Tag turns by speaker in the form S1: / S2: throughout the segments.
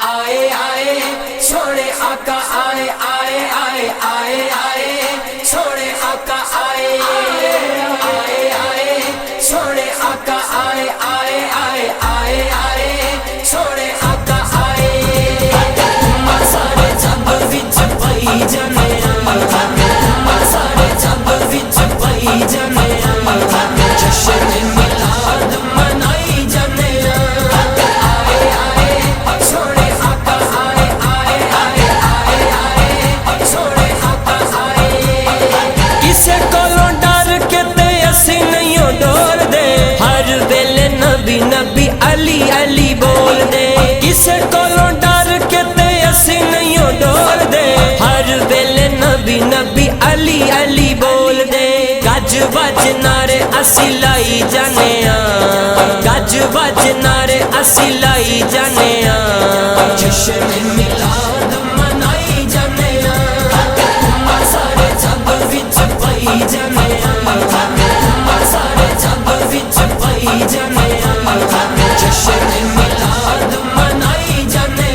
S1: आए आए सोने आका आए आए आए आए आए सोने आका आए आए आए सोने आका आए आए आए आए आए सोने आका आए सारे जब विच पई जाने सारे जब विच पई जाने जश्न मिलाद मनाई जाने नबी अली अली बोल दे किसे कोलों डर के ते असी नहीं डोल दे हर वेले नबी नबी अली अली बोल दे गज बज नारे असी लाई जाने गज बज नारे असी लाई जाने जश्न मिलाद मनाई जाने सारे जब विच पई जाने सारे जब विच पई जाने जश्न मिलाद मनाई जाने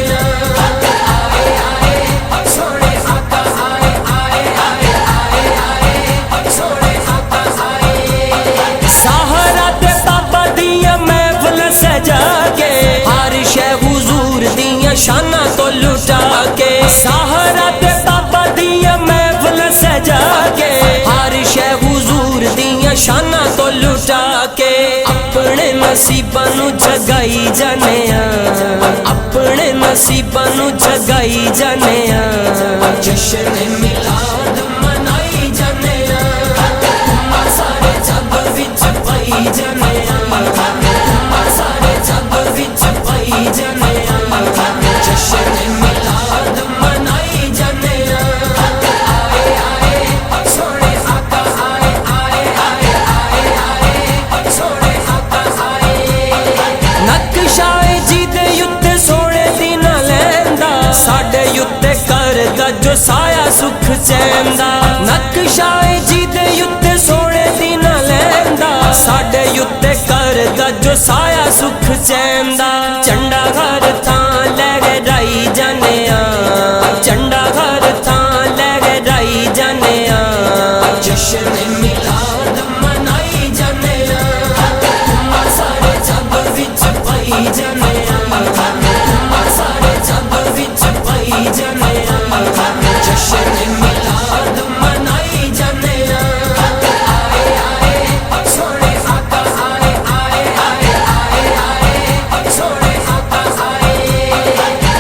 S1: आए आए सोने आका आए आए आए आए आए सोने आका आए सहारा ते बाबा दिया महफिल सजा के हर शै हुजूर दिया शाना तो लुटा के सहारा ते बाबा दिया महफिल सजा के हर शै हुजूर दिया शाना तो लुटा के अपने नसीबां नू जगाई जाने अपने नसीबां नू जगाई जाने जश्न मिलाद मनाई जाने सारे जब विच पई जाने सारे जब विच पई जाने जश्न मिलाद मनाई जाने आए आए सोने आका आए आए आए आए आए सोने आका नक्शाए जी दे युद्ध सोने दी ना लैंदा साडे युद्ध करदा जो साया सुख चैंदा नक्शाए जी दे युद्ध सोने दी ना लैंदा साडे युद्ध करदा जो साया सुख चैंदा झंडा घर थां लैके राई जाने झंडा घर थां लैके राई जाने जश्न मिलाद मनाई जाने सारे जब विच पई जाने सारे जब विच पई जाने जश्न मिलाद मनाई जाने आए आए सोने आका आए आए आए आए आए सोने आका आए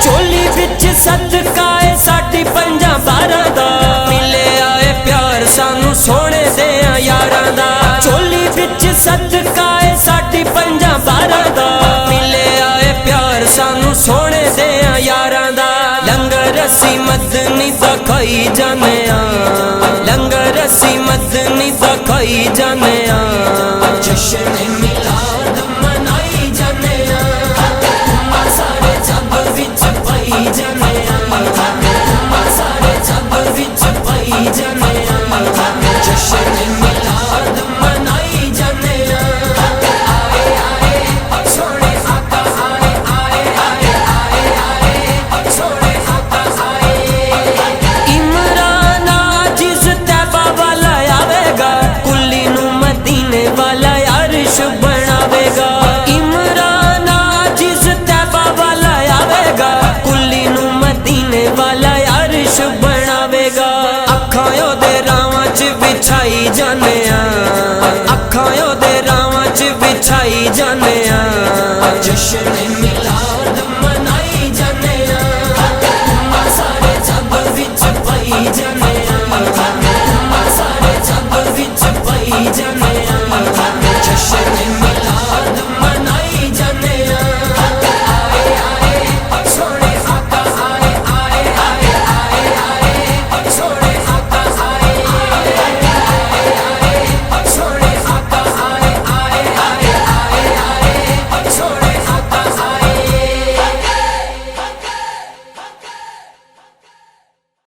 S1: चोली विच सदकाए साडी पंजा बारां दा मिले आए प्यार सानू सोने दे यारां दा चोली विच सदकाए साडी पंजा बारां दा मिले आए प्यार सानू सोने दे यारां दा लंगर असी मदनी दा खाई जाने लंगर असी मदनी दा खाई जाने जश्न मिलाद मनाई जाने सारे जब विच पई जाने सारे जब विच पई जाने जश्न मिलाद मनाई जाने आए आए सोने आका आए आए आए आए आए सोने आका आए इमरान आजिज़ तैबा वाला आवेगा कुल्ली नू मदीने वाला अर्श बनावेगा इमरान आजिज़ तैबा वाला आवेगा कुल्ली नू मदीने वाला अर्श बनावेगा अखां ओदे रावां च बिछाई जाने अखां ओदे रावां च बिछाई जाने जश्न